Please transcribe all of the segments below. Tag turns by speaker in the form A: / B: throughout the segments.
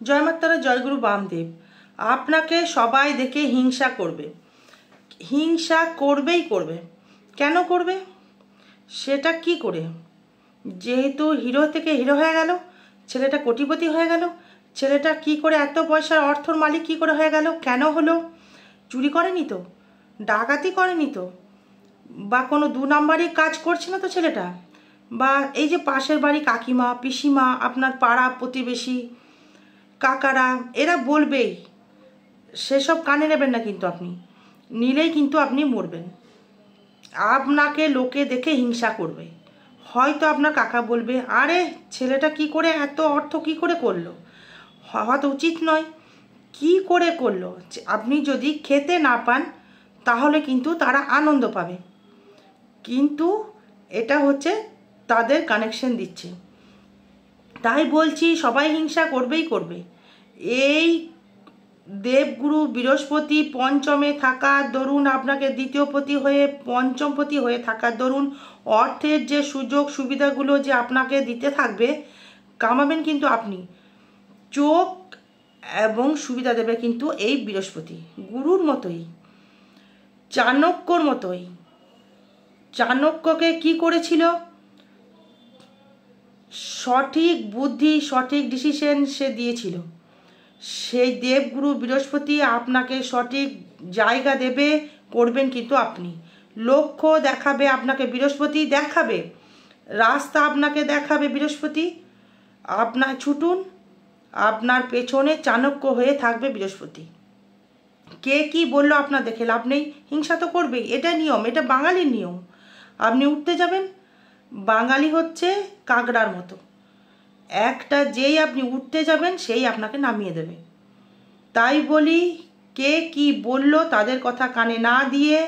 A: জয় মাতারা, জয়গুরু বামদেব। আপনাকে সবাই দেখে হিংসা করবে, হিংসা করবেই করবে। কেন করবে? সেটা কি করে? যেহেতু হিরো থেকে হিরো হয়ে গেল, ছেলেটা কোটিপতি হয়ে গেল, ছেলেটা কি করে এত পয়সার অর্থর মালিক কি করে হয়ে গেল? কেন হলো? চুরি করেনি তো, ডাকাতি করেনি তো, বা কোনো দু নাম্বারই কাজ করছে না তো ছেলেটা, বা এই যে পাশের বাড়ি কাকিমা পিসিমা, আপনার পাড়া প্রতিবেশী কাকারা, এরা বলবেই। সেসব কানে নেবেন না, কিন্তু আপনি নিলেই কিন্তু আপনি মরবেন। আপনাকে লোকে দেখে হিংসা করবে। হয়তো আপনার কাকা বলবে, আরে ছেলেটা কি করে এত অর্থ কি করে করলো, হওয়া তো উচিত নয়, কি করে করলো। আপনি যদি খেতে না পান তাহলে কিন্তু তারা আনন্দ পাবে, কিন্তু এটা হচ্ছে তাদের কানেকশন দিচ্ছে। তাই বলছি, সবাই হিংসা করবেই করবে। এই দেবগুরু বৃহস্পতি পঞ্চমে থাকার দরুন, আপনাকে দ্বিতীয়পতি হয়ে পঞ্চমপতি হয়ে থাকার দরুন অর্থের যে সুযোগ সুবিধাগুলো যে আপনাকে দিতে থাকবে, কামাবেন কিন্তু আপনি। চোখ এবং সুবিধা দেবে কিন্তু এই বৃহস্পতি, গুরুর মতোই, চাণক্যর মতোই। চাণক্যকে কি করেছিল? সঠিক বুদ্ধি, সঠিক ডিসিশন সে দিয়েছিল। সেই দেবগুরু বৃহস্পতি আপনাকে সঠিক জায়গা দেবে, করবেন কিন্তু আপনি। লক্ষ্য দেখাবে আপনাকে বৃহস্পতি, দেখাবে রাস্তা, আপনাকে দেখাবে বৃহস্পতি। আপনার ছুটুন, আপনার পেছনে চাণক্য হয়ে থাকবে বৃহস্পতি। কে কি বললো আপনার দেখে লাভ নেই, হিংসা তো করবেই, এটা নিয়ম, এটা বাঙালির নিয়ম। আপনি উঠতে যাবেন, বাঙালি হচ্ছে কাকড়ার মতো, একটা যেই আপনি উঠতে যাবেন সেই আপনাকে নামিয়ে দেবে। তাই বলি, কে কি বলল তাদের কথা কানে না দিয়ে,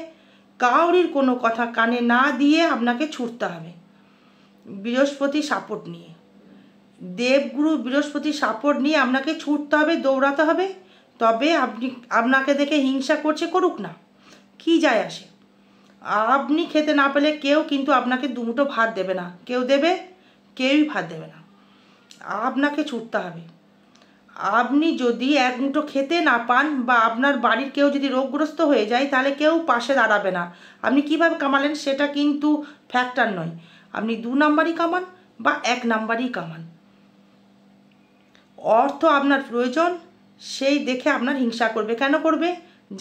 A: কাউরির কোনো কথা কানে না দিয়ে আপনাকে ছুটতে হবে বৃহস্পতি সাপোর্ট নিয়ে। দেবগুরু বৃহস্পতি সাপোর্ট নিয়ে আপনাকে ছুটতে হবে, দৌড়াতে হবে। তবে আপনাকে দেখে হিংসা করছে, করুক না, কি যায় আসে। আপনি খেতে না পেলে কেউ কিন্তু আপনাকে দুমুঠো ভাত দেবে না, কেউ দেবে? কেউই ভাত দেবে না। আপনাকে ছুটতে হবে। আপনি যদি এক মুঠো খেতে না পান, বা আপনার বাড়ির কেউ যদি রোগগ্রস্ত হয়ে যায়, তাহলে কেউ পাশে দাঁড়াবে না। আপনি কিভাবে কামালেন সেটা কিন্তু ফ্যাক্টর নয়। আপনি দু নাম্বারই কামান বা এক নাম্বারই কামান, অর্থ আপনার প্রয়োজন, সেই দেখে আপনার হিংসা করবে। কেন করবে?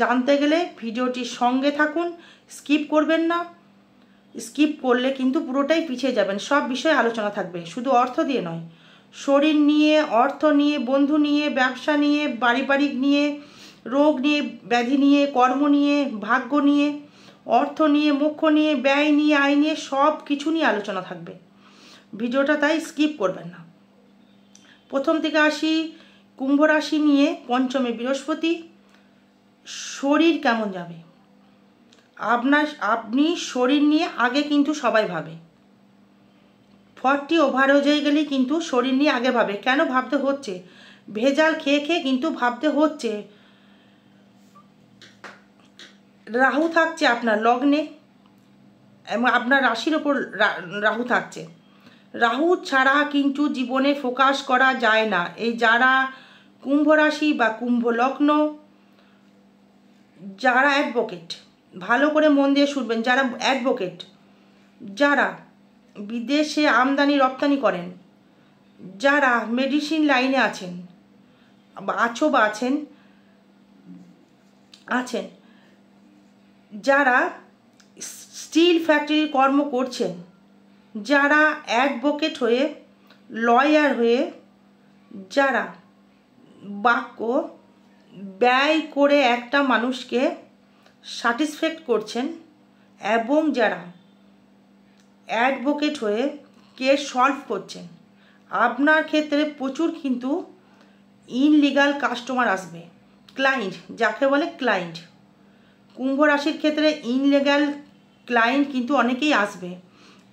A: জানতে গেলে ভিডিওটির সঙ্গে থাকুন, স্কিপ করবেন না। স্কিপ করলে কিন্তু পুরোটাই পিছিয়ে যাবেন। সব বিষয়ে আলোচনা থাকবে, শুধু অর্থ দিয়ে নয়, শরীর নিয়ে, অর্থ নিয়ে, বন্ধু নিয়ে, ব্যবসা নিয়ে, পারিবারিক নিয়ে, রোগ নিয়ে, ব্যাধি নিয়ে, কর্ম নিয়ে, ভাগ্য নিয়ে, অর্থ নিয়ে, মোক্ষ নিয়ে, ব্যয় নিয়ে, আয় নিয়ে, সব কিছু নিয়ে আলোচনা থাকবে ভিডিওটা, তাই স্কিপ করবেন না। প্রথম থেকে আসি কুম্ভ রাশি নিয়ে। পঞ্চমে বৃহস্পতি, শরীর কেমন যাবে? আপনি শরীর নিয়ে আগে কিন্তু সবাই ভাবে, 40 ওভার হয়ে গেলেই কিন্তু শরীর নিয়ে আগে ভাবে। কেন ভাবতে হচ্ছে? ভেজাল খেয়ে খেয়ে কিন্তু ভাবতে হচ্ছে। রাহু থাকছে আপনার লগ্নে এবং আপনার রাশির ওপর রাহু থাকছে। রাহু ছাড়া কিন্তু জীবনে ফোকাস করা যায় না। এই যারা কুম্ভ রাশি বা কুম্ভ লগ্ন, যারা অ্যাডভোকেট, ভালো করে মন দিয়ে শুনবেন, যারা অ্যাডভোকেট, যারা বিদেশে আমদানি রপ্তানি করেন, যারা মেডিসিন লাইনে আছেন বা আছেন, যারা স্টিল ফ্যাক্টরির কর্ম করছেন, যারা অ্যাডভোকেট হয়ে, লয়ার হয়ে, যারা বাক্য ব্যয় করে একটা মানুষকে স্যাটিসফ্যাক্ট করছেন, এবং যারা অ্যাডভোকেট হয়ে কেস সলভ করছেন, আপনার ক্ষেত্রে প্রচুর কিন্তু ইনলিগাল কাস্টমার আসবে, ক্লায়েন্ট যাকে বলে ক্লায়েন্ট। কুম্ভ রাশির ক্ষেত্রে ইনলিগাল ক্লায়েন্ট কিন্তু অনেকেই আসবে।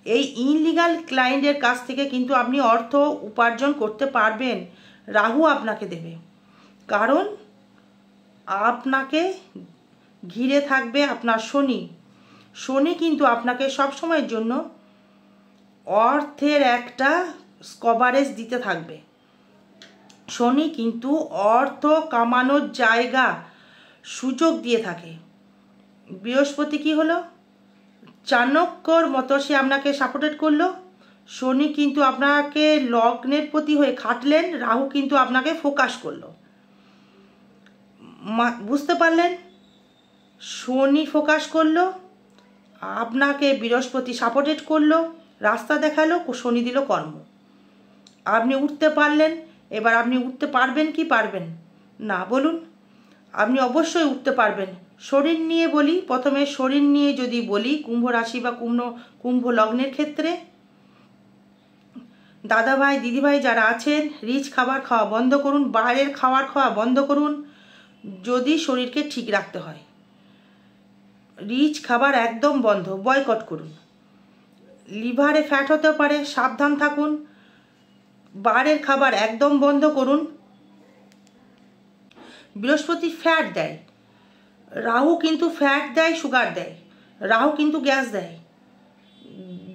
A: এই ইনলিগাল ক্লায়েন্টের কাছ থেকে কিন্তু আপনি অর্থ উপার্জন করতে পারবেন, রাহু আপনাকে দেবে। কারণ আপনাকে ঘিরে থাকবে আপনার শনি। শনি কিন্তু আপনাকে সবসময়ের জন্য অর্থের একটা কভারেজ দিতে থাকবে। শনি কিন্তু অর্থ কামানোর জায়গা সুযোগ দিয়ে থাকে। বৃহস্পতি কি হলো, চাণক্যর মতো সে আপনাকে সাপোর্টেড করলো। শনি কিন্তু আপনাকে লগ্নের প্রতি হয়ে খাটলেন, রাহু কিন্তু আপনাকে ফোকাস করলো। বুঝতে পারলেন? শনি ফোকাস করলো, আপনাকে বৃহস্পতি সাপোর্টেড করলো, রাস্তা দেখালো, শনি দিল কর্ম। আপনি উঠতে পারলেন। এবার আপনি উঠতে পারবেন কি পারবেন না বলুন? আপনি অবশ্যই উঠতে পারবেন। শরীর নিয়ে বলি, প্রথমে শরীর নিয়ে যদি বলি, কুম্ভ রাশি বা কুম্ভ লগ্নের ক্ষেত্রে দাদাভাই দিদিভাই যারা আছেন, রিচ খাবার খাওয়া বন্ধ করুন, বাইরের খাবার খাওয়া বন্ধ করুন। যদি শরীরকে ঠিক রাখতে হয়, রিচ খাবার একদম বন্ধ, বয়কট করুন। লিভারে ফ্যাট হতে পারে, সাবধান থাকুন। বাইরের খাবার একদম বন্ধ করুন। বৃহস্পতি ফ্যাট দেয়, রাহু কিন্তু ফ্যাট দেয়, সুগার দেয়। রাহু কিন্তু গ্যাস দেয়,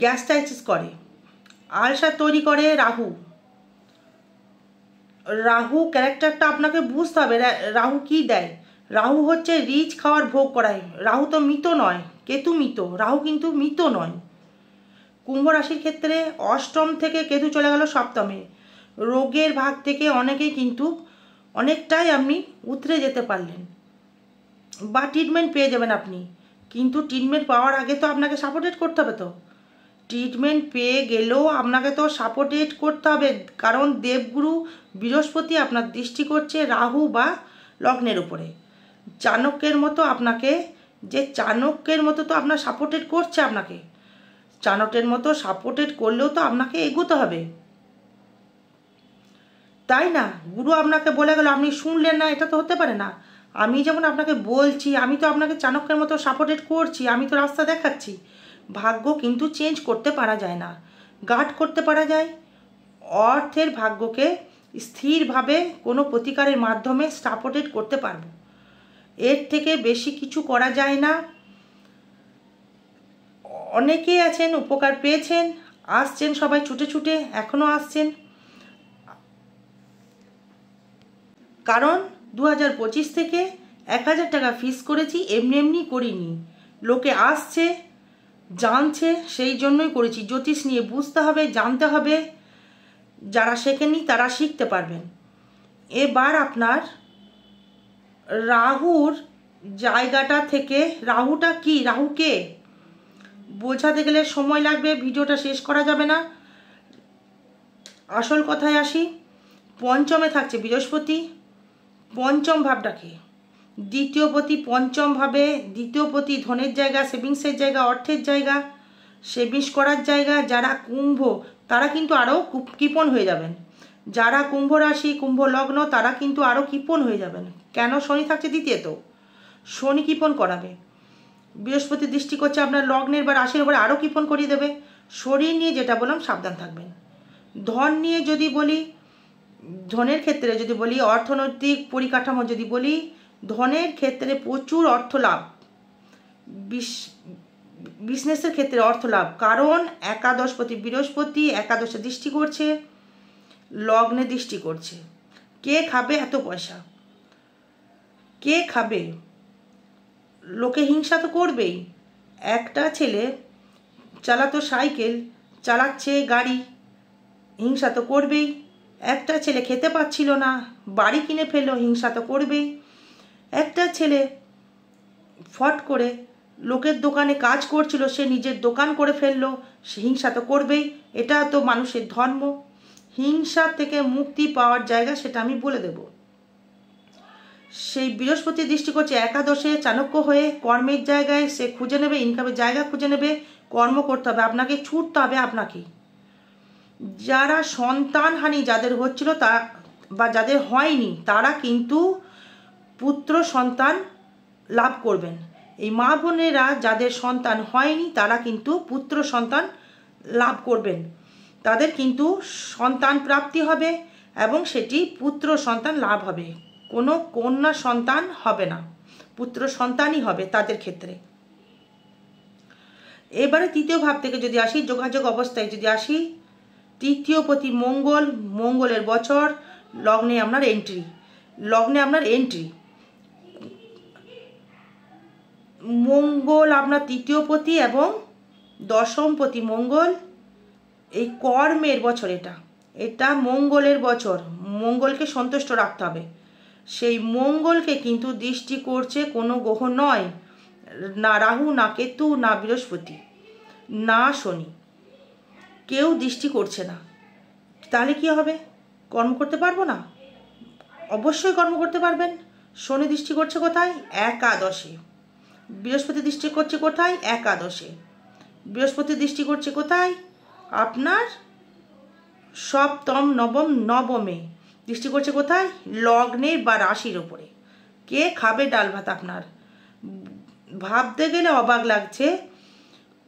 A: গ্যাস্ট্রাইটিস করে, আলসার তৈরি করে। রাহু ক্যারেক্টারটা আপনাকে বুঝতে হবে। রাহু কি দেয়? রাহু হচ্ছে রিচ খাওয়ার ভোগ করায়। রাহু তো মৃত নয়, কেতু মৃত, রাহু কিন্তু মৃত নয়। কুম্ভ রাশির ক্ষেত্রে অষ্টম থেকে কেতু চলে গেল সপ্তমে। রোগের ভাগ থেকে অনেকেই কিন্তু অনেকটাই আপনি উতরে যেতে পারলেন, বা ট্রিটমেন্ট পেয়ে যাবেন আপনি। কিন্তু ট্রিটমেন্ট পাওয়ার আগে তো আপনাকে সাপোর্টেড করতে হবে। তো ট্রিটমেন্ট পেয়ে গেলেও আপনাকে তো সাপোর্টেড করতে হবে, কারণ দেবগুরু বৃহস্পতি আপনার দৃষ্টি করছে রাহু বা লগ্নের উপরে। চাণক্যের মতো আপনাকে, যে চাণক্যের মতো তো আপনার সাপোর্টেড করছে, আপনাকে চাণক্যের মতো সাপোর্টেড করলেও তো আপনাকে এগোতে হবে, তাই না? গুরু আপনাকে বলে গেল, আপনি শুনলেন না, এটা তো হতে পারে না। আমি যেমন আপনাকে বলছি, আমি তো আপনাকে চাণক্যের মতো সাপোর্টেড করছি, আমি তো রাস্তা দেখাচ্ছি। ভাগ্য কিন্তু চেঞ্জ করতে পারা যায় না, গার্ড করতে পারা যায়। অর্থের ভাগ্যকে স্থিরভাবে কোনো প্রতিকারের মাধ্যমে সাপোর্টেড করতে পারবো, এর থেকে বেশি কিছু করা যায় না। অনেকেই আছেন উপকার পেয়েছেন, আসছেন সবাই ছুটে ছুটে, এখনও আসছেন। কারণ 2025 থেকে 1000 টাকা ফিস করেছি, এমনি এমনি করিনি। লোকে আসছে, জানছে, সেই জন্যই করেছি। জ্যোতিষ নিয়ে বুঝতে হবে, জানতে হবে। যারা শেখেনি তারা শিখতে পারবেন। এবার আপনার রাহুর জায়গাটা থেকে, রাহুটা কি, রাহুকে বোঝাতে গেলে সময় লাগবে, ভিডিওটা শেষ করা যাবে না। আসল কথায় আসি। পঞ্চমে থাকছে বৃহস্পতি, পঞ্চম ভাবটাকে দ্বিতীয়পতি, পঞ্চম ভাবে দ্বিতীয়পতি ধনের জায়গা, সেভিংসের জায়গা, অর্থের জায়গা, সেভিংস করার জায়গা। যারা কুম্ভ তারা কিন্তু আরও কৃপণ হয়ে যাবেন। যারা কুম্ভ রাশি কুম্ভ লগ্ন তারা কিন্তু আরও কৃপণ হয়ে যাবেন। কেন? শনি থাকছে দ্বিতীয়ত, শনি কৃপণ করাবে। বৃহস্পতি দৃষ্টি করছে আপনার লগ্নের বা রাশির উপরে, আরও কৃপণ করিয়ে দেবে। শরীর নিয়ে যেটা বললাম, সাবধান থাকবেন। ধন নিয়ে যদি বলি, ধনের ক্ষেত্রে যদি বলি, অর্থনৈতিক পরিকাঠামো যদি বলি, ধনের ক্ষেত্রে প্রচুর অর্থ লাভ, বিজনেসের ক্ষেত্রে অর্থ লাভ। কারণ একাদশপতি বৃহস্পতি একাদশে দৃষ্টি করছে, লগ্নে দৃষ্টি করছে। কে খাবে এত পয়সা? কে খাবে? লোকে হিংসা তো করবেই। একটা ছেলে চালাতো সাইকেল, চালাচ্ছে গাড়ি, হিংসা তো করবেই। একটা ছেলে খেতে পাচ্ছিল না, বাড়ি কিনে ফেললো, হিংসা তো করবেই। একটা ছেলে ফট করে লোকের দোকানে কাজ করছিল, সে নিজের দোকান করে ফেললো, সে হিংসা তো করবেই। এটা তো মানুষের ধর্ম। হিংসা থেকে মুক্তি পাওয়ার জায়গা সেটা আমি বলে দেব। সেই বৃহস্পতি দৃষ্টি করছে একাদশে, চাণক্য হয়ে কর্মের জায়গায় সে খুঁজে নেবে, ইনকামের জায়গা খুঁজে নেবে। কর্ম করতে হবে আপনাকে, ছুটতে হবে আপনাকে। যারা সন্তানহানি যাদের হচ্ছিল তা বা যাদের হয়নি, তারা কিন্তু পুত্র সন্তান লাভ করবেন। এই মা বোনেরা যাদের সন্তান হয়নি তারা কিন্তু পুত্র সন্তান লাভ করবেন। তাদের কিন্তু সন্তান প্রাপ্তি হবে এবং সেটি পুত্র সন্তান লাভ হবে। কোনো কন্যা সন্তান হবে না, পুত্র সন্তানই হবে তাদের ক্ষেত্রে। এবারে তৃতীয় ভাব থেকে যদি আসি, যোগাযোগ অবস্থায় যদি আসি, তৃতীয়পতি মঙ্গল, মঙ্গলের বছর, লগ্নে আপনার এন্ট্রি। মঙ্গল আপনার তৃতীয়পতি এবং দশমপতি মঙ্গল। এই কর্মের বছর, এটা মঙ্গলের বছর, মঙ্গলকে সন্তুষ্ট রাখতে হবে। সেই মঙ্গলকে কিন্তু দৃষ্টি করছে কোনো গ্রহ নয়, না রাহু, না কেতু, না বৃহস্পতি, না শনি, কেউ দৃষ্টি করছে না। তাহলে কি হবে? কর্ম করতে পারবো না? অবশ্যই কর্ম করতে পারবেন। শনি দৃষ্টি করছে কোথায়? একাদশে। বৃহস্পতি দৃষ্টি করছে কোথায়? একাদশে। বৃহস্পতি দৃষ্টি করছে কোথায়? আপনার সপ্তম, নবম, নবমে দৃষ্টি করছে কোথায়? লগ্নের বা রাশির ওপরে। কে খাবে ডাল ভাত আপনার? ভাবতে গেলে অবাক লাগছে,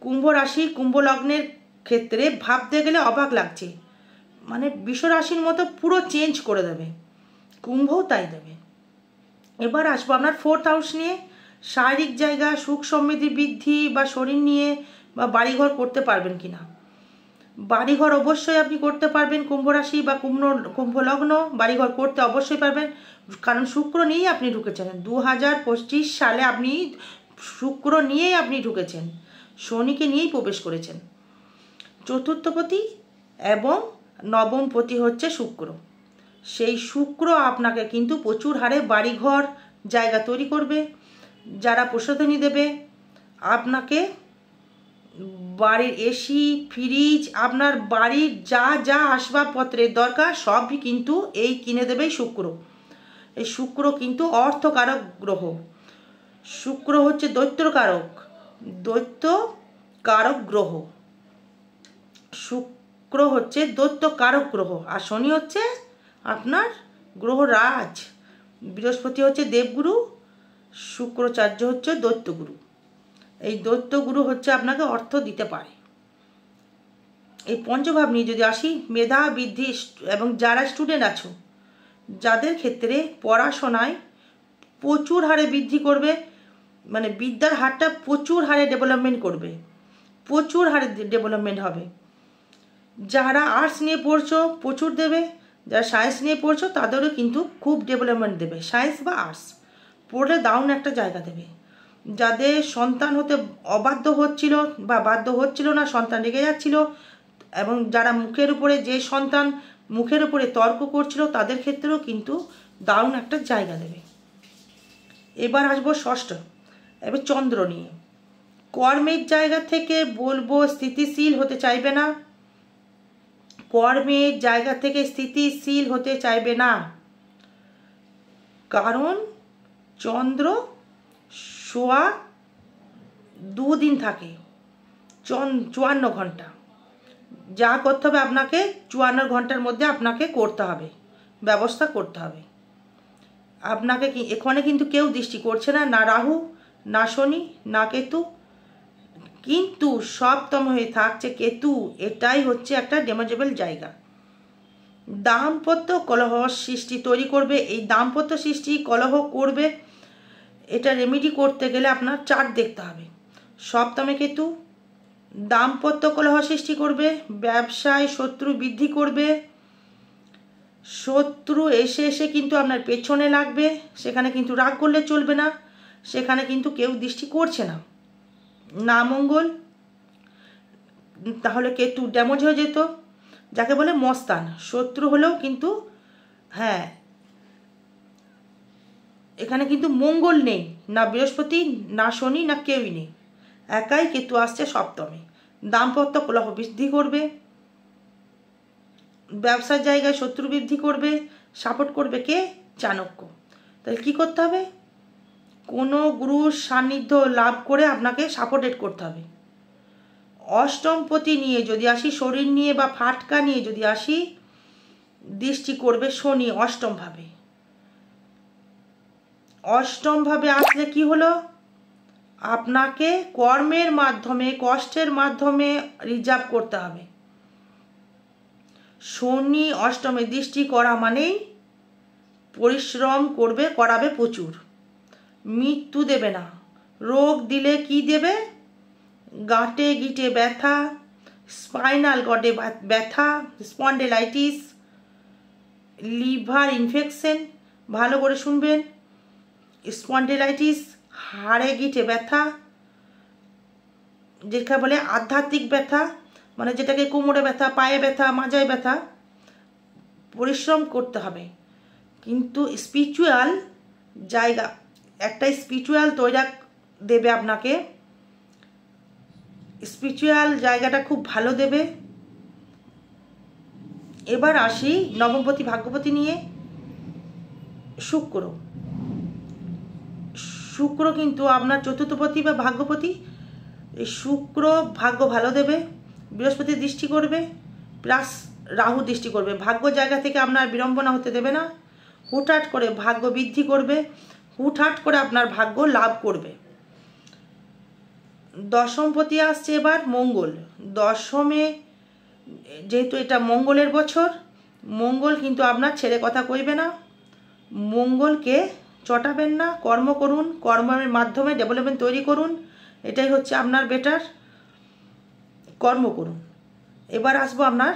A: কুম্ভ রাশি, কুম্ভ লগ্নের ক্ষেত্রে ভাবতে গেলে অবাক লাগছে, মানে বৃষ রাশির মতো পুরো চেঞ্জ করে দেবে, কুম্ভও তাই দেবে। এবার আসবো আপনার 4th হাউস নিয়ে। শারীরিক জায়গা, সুখ সমৃদ্ধি বৃদ্ধি বা শরীর নিয়ে বা বাড়িঘর করতে পারবেন কিনা? বাড়িঘর অবশ্যই আপনি করতে পারবেন। কুম্ভ রাশি বা কুম্ভ লগ্ন বাড়িঘর করতে অবশ্যই পারবেন, কারণ শুক্র নিয়েই আপনি ঢুকেছেন। 2025 সালে আপনি শুক্র নিয়েই আপনি ঢুকেছেন, শনিকে নিয়েই প্রবেশ করেছেন। চতুর্থপতি এবং নবমপতি হচ্ছে শুক্র। সেই শুক্র আপনাকে কিন্তু প্রচুর হারে বাড়িঘর জায়গা তৈরি করবে। যারা প্রসাধনী দেবে আপনাকে, বাড়ির এসি, ফ্রিজ, আপনার বাড়ির যা যা আসবাবপত্রের দরকার সবই কিন্তু এই কিনে দেবেই শুক্র। এই শুক্র কিন্তু অর্থকারক গ্রহ। শুক্র হচ্ছে দৈত্যকারক গ্রহ। শুক্র হচ্ছে দৈত্যকারক গ্রহ, আর শনি হচ্ছে আপনার গ্রহ রাজ। বৃহস্পতি হচ্ছে দেবগুরু, শুক্রাচার্য হচ্ছে দৈত্যগুরু। এই দৈত্যগুরু হচ্ছে আপনাকে অর্থ দিতে পারে। এই পঞ্চভাব নিয়ে যদি আসি, মেধা বৃদ্ধি এবং যারা স্টুডেন্ট আছো, যাদের ক্ষেত্রে পড়াশোনায় প্রচুর হারে বৃদ্ধি করবে, মানে বিদ্যার হারটা প্রচুর হারে ডেভেলপমেন্ট করবে, প্রচুর হারে ডেভেলপমেন্ট হবে। যারা আর্টস নিয়ে পড়ছো প্রচুর দেবে, যারা সায়েন্স নিয়ে পড়ছো তাদেরও কিন্তু খুব ডেভেলপমেন্ট দেবে। সায়েন্স বা আর্টস পড়লে দারুণ একটা জায়গা দেবে। যাদের সন্তান হতে অবাধ্য হচ্ছিল বা বাধ্য হচ্ছিল না, সন্তান রেগে যাচ্ছিল, এবং যারা মুখের উপরে তর্ক করছিল, তাদের ক্ষেত্রেও কিন্তু দারুণ একটা জায়গা দেবে। এবার আসবো ষষ্ঠ, এবার চন্দ্র নিয়ে। কর্মের জায়গা থেকে বলবো স্থিতিশীল হতে চাইবে না, কর্মের জায়গা থেকে স্থিতিশীল হতে চাইবে না, কারণ চন্দ্র 2 দিন থাকে, 54 ঘন্টা। যা করতে হবে আপনাকে 54 ঘন্টার মধ্যে আপনাকে করতে হবে, ব্যবস্থা করতে হবে। আপনাকে এখানে কিন্তু কেউ দৃষ্টি করছে না, না রাহু, না শনি, না কেতু, কিন্তু সপ্তম হয়ে থাকছে কেতু। এটাই হচ্ছে একটা ড্যামেজেবল জায়গা। দাম্পত্য কলহ সৃষ্টি তৈরি করবে। এই দাম্পত্য সৃষ্টি কলহ করবে, এটা রেমেডি করতে গেলে আপনার চার্ট দেখতে হবে। সপ্তমে কেতু দাম্পত্য কলহ সৃষ্টি করবে, ব্যবসায় শত্রু বৃদ্ধি করবে, শত্রু এসে এসে কিন্তু আপনার পেছনে লাগবে। সেখানে কিন্তু রাগ করলে চলবে না, সেখানে কিন্তু কেউ দৃষ্টি করছে না, না মঙ্গল, তাহলে কেতু ড্যামেজ হয়ে যেত, যাকে বলে মস্তান। শত্রু হলেও কিন্তু হ্যাঁ, এখানে কিন্তু মঙ্গল নেই, না বৃহস্পতি, না শনি, না কেউই নেই, একাই কেতু আসছে সপ্তমে। দাম্পত্য কলহ বৃদ্ধি করবে, ব্যবসার জায়গায় শত্রু বৃদ্ধি করবে, সাপোর্ট করবে কে? চাণক্য। তাহলে কী করতে হবে? কোনো গুরুর সান্নিধ্য লাভ করে আপনাকে সাপোর্টেড করতে হবে। অষ্টমপতি নিয়ে যদি আসি, শরীর নিয়ে বা ফাটকা নিয়ে যদি আসি, দৃষ্টি করবে শনি অষ্টমভাবে। অষ্টমভাবে আসলে কি হলো? আপনাকে কর্মের মাধ্যমে, কষ্টের মাধ্যমে রিজার্ভ করতে হবে। শনি অষ্টমে দৃষ্টি করা মানেই পরিশ্রম করাবে প্রচুর, মৃত্যু দেবে না। রোগ দিলে কি দেবে? গাঁটে গিটে ব্যথা, স্পাইনাল কর্ডে ব্যথা, স্পন্ডেলাইটিস, লিভার ইনফেকশন, ভালো করে শুনবেন, স্পন্ডিলাইটিস, হাড়ে গিঁটে ব্যথা, যেটা বলে আধ্যাত্মিক ব্যথা, মানে যেটাকে কোমরে ব্যথা, পায়ে ব্যথা, মাজায় ব্যথা, পরিশ্রম করতে হবে। কিন্তু স্পিরিচুয়াল জায়গা, একটা স্পিরিচুয়াল তৈরি দেবে আপনাকে, স্পিরিচুয়াল জায়গাটা খুব ভালো দেবে। এবার আসি নবমপতি ভাগ্যপতি নিয়ে। শুক্র কিন্তু আপনার চতুর্থপতি বা ভাগ্যপতি। এই শুক্র ভাগ্য ভালো দেবে, বৃহস্পতি দৃষ্টি করবে, প্লাস রাহু দৃষ্টি করবে। ভাগ্য জায়গা থেকে আপনার বিড়ম্বনা হতে দেবে না, হুটহাট করে ভাগ্য বৃদ্ধি করবে, হুটহাট করে আপনার ভাগ্য লাভ করবে। দশমপতি আসছে এবার মঙ্গল। দশমে যেহেতু এটা মঙ্গলের বছর, মঙ্গল কিন্তু আপনার ছেড়ে কথা কইবে না, মঙ্গলকে চটাবেন না, কর্ম করুন, কর্মের মাধ্যমে ডেভেলপমেন্ট তৈরি করুন, এটাই হচ্ছে আপনার বেটার, কর্ম করুন। এবার আসবো আপনার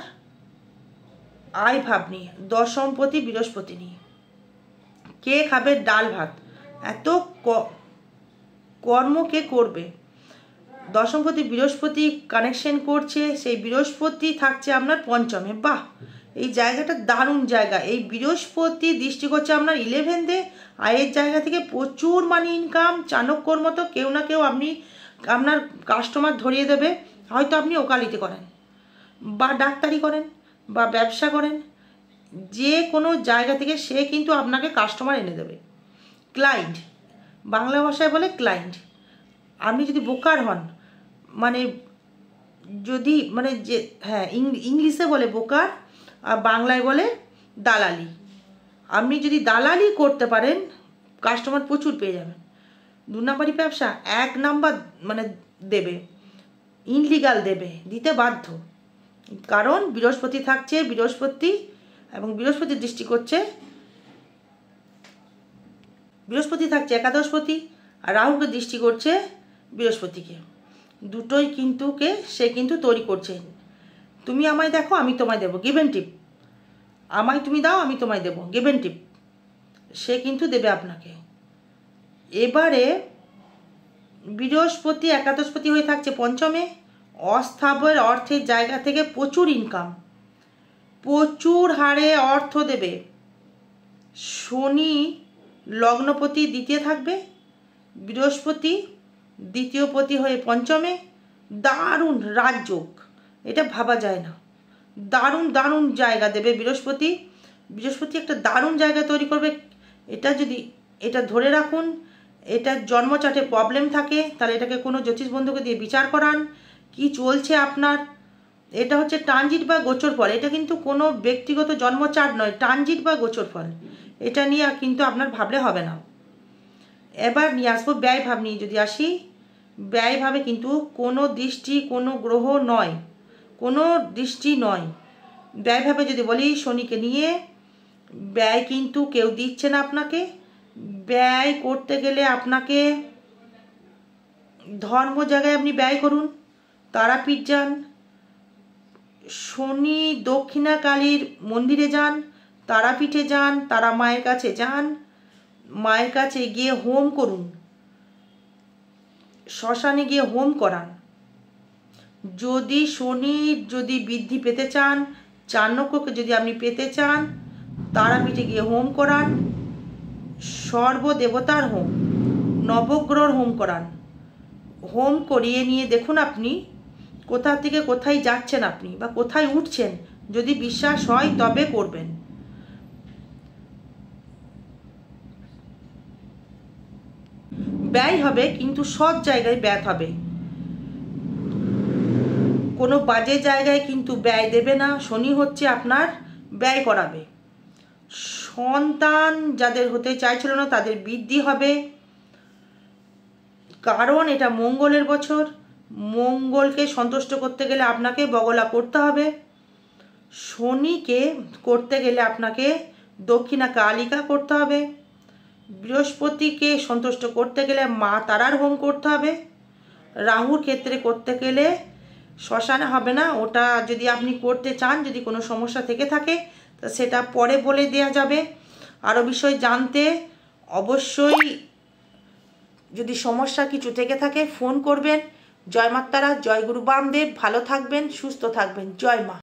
A: আয় ভাব নিয়ে, দশমপতি বৃহস্পতি নিয়ে। কে খাবে ডাল ভাত, এত কর্ম কে করবে? দশমপতি বৃহস্পতি কানেকশন করছে, সেই বৃহস্পতি থাকছে আপনার পঞ্চমে। বাহ, এই জায়গাটা দারুণ জায়গা। এই বৃহস্পতি দৃষ্টি করছে আপনার 11th, আয়ের জায়গা থেকে প্রচুর মানি ইনকাম, চাণক্যর মতো কেউ না কেউ আপনি আপনার কাস্টমার ধরিয়ে দেবে। হয়তো আপনি ওকালতি করেন বা ডাক্তারি করেন বা ব্যবসা করেন, যে কোনো জায়গা থেকে সে কিন্তু আপনাকে কাস্টমার এনে দেবে। ক্লায়েন্ট, বাংলা ভাষায় বলে ক্লায়েন্ট। আপনি যদি বোকার হন, মানে যদি মানে যে হ্যাঁ ইংলিশে বলে বোকার আর বাংলায় বলে দালালি। আপনি যদি দালালি করতে পারেন, কাস্টমার প্রচুর পেয়ে যাবেন। 2 নাম্বারি ব্যবসা 1 নাম্বার মানে দেবে, ইনলিগাল দেবে, দিতে বাধ্য। কারণ বৃহস্পতি থাকছে, বৃহস্পতি এবং বৃহস্পতি দৃষ্টি করছে, বৃহস্পতি থাকছে একাদশপতি, আর রাহুকে দৃষ্টি করছে বৃহস্পতিকে। দুটোই কিন্তু সে কিন্তু তৈরি করছে। তুমি আমায় দেখো, আমি তোমায় দেবো, গিভ অ্যান্ড টিপ। আমায় তুমি দাও, আমি তোমায় দেবো, গিভ অ্যান্ড টিপ। সে কিন্তু দেবে আপনাকে। এবারে বৃহস্পতি একাদশপতি হয়ে থাকছে পঞ্চমে, অস্থাবর অর্থের জায়গা থেকে প্রচুর ইনকাম, প্রচুর হারে অর্থ দেবে। শনি লগ্নপতি দ্বিতীয় থাকবে, বৃহস্পতি দ্বিতীয়পতি হয়ে পঞ্চমে, দারুণ রাজযোগ, এটা ভাবা যায় না, দারুণ দারুণ জায়গা দেবে বৃহস্পতি। বৃহস্পতি একটা দারুণ জায়গা তৈরি করবে। এটা ধরে রাখুন, এটা জন্মচাটে প্রবলেম থাকে তাহলে এটাকে কোনো জ্যোতিষ বন্ধুকে দিয়ে বিচার করান, কি চলছে আপনার। এটা হচ্ছে ট্রানজিট বা গোচর ফল, এটা কিন্তু কোনো ব্যক্তিগত জন্মচাট নয়, ট্রানজিট বা গোচর ফল। এটা নিয়ে কিন্তু আপনার ভাবলে হবে না। এবার নিয়ে আসবো ব্যয় ভাব নিয়ে। যদি আসি ব্যয় ভাবে, কিন্তু কোনো দৃষ্টি, কোনো গ্রহ নয়, কোনো দৃষ্টি নয়। ব্যয় ভাবে যদি বলি, শনিকে নিয়ে ব্যয় কিন্তু কেউ দিচ্ছে না আপনাকে। ব্যয় করতে গেলে আপনাকে ধর্ম জায়গায় আপনি ব্যয় করুন, তারাপীঠ যান, শনি দক্ষিণাকালীর মন্দিরে যান, তারাপীঠে যান, তারা মায়ের কাছে যান, মায়ের কাছে গিয়ে হোম করুন, শ্মশানে গিয়ে হোম করান। যদি শনির যদি বৃদ্ধি পেতে চান, চাণক্যকে যদি আপনি পেতে চান, তারাপীঠে গিয়ে হোম করান, সর্বদেবতার হোম, নবগ্রহর হোম করান। হোম করিয়ে নিয়ে দেখুন আপনি কোথা থেকে কোথায় যাচ্ছেন আপনি বা কোথায় উঠছেন। যদি বিশ্বাস হয় তবে করবেন। ব্যয় হবে, কিন্তু সৎ জায়গায় ব্যয় হবে। কোনো বাজে জায়গায় কিন্তু ব্যয় দেবে না। শনি হচ্ছে আপনার ব্যয় করাবে। সন্তান যাদের হতে চাইছিল না তাদের বৃদ্ধি হবে, কারণ এটা মঙ্গলের বছর। মঙ্গলকে সন্তুষ্ট করতে গেলে আপনাকে বগলা করতে হবে। শনিকে করতে গেলে আপনাকে দক্ষিণা কালিকা করতে হবে। বৃহস্পতিকে সন্তুষ্ট করতে গেলে মা তারার হোম করতে হবে। রাহুর ক্ষেত্রে করতে গেলে শ্মশানে হবে না, ওটা যদি আপনি করতে চান, যদি কোনো সমস্যা থেকে থাকে তা সেটা পরে বলে দেওয়া যাবে। আরও বিষয় জানতে অবশ্যই যদি সমস্যা কিছু থেকে থাকে ফোন করবেন। জয় মা তারা, জয় গুরু বামদেব। ভালো থাকবেন, সুস্থ থাকবেন। জয় মা।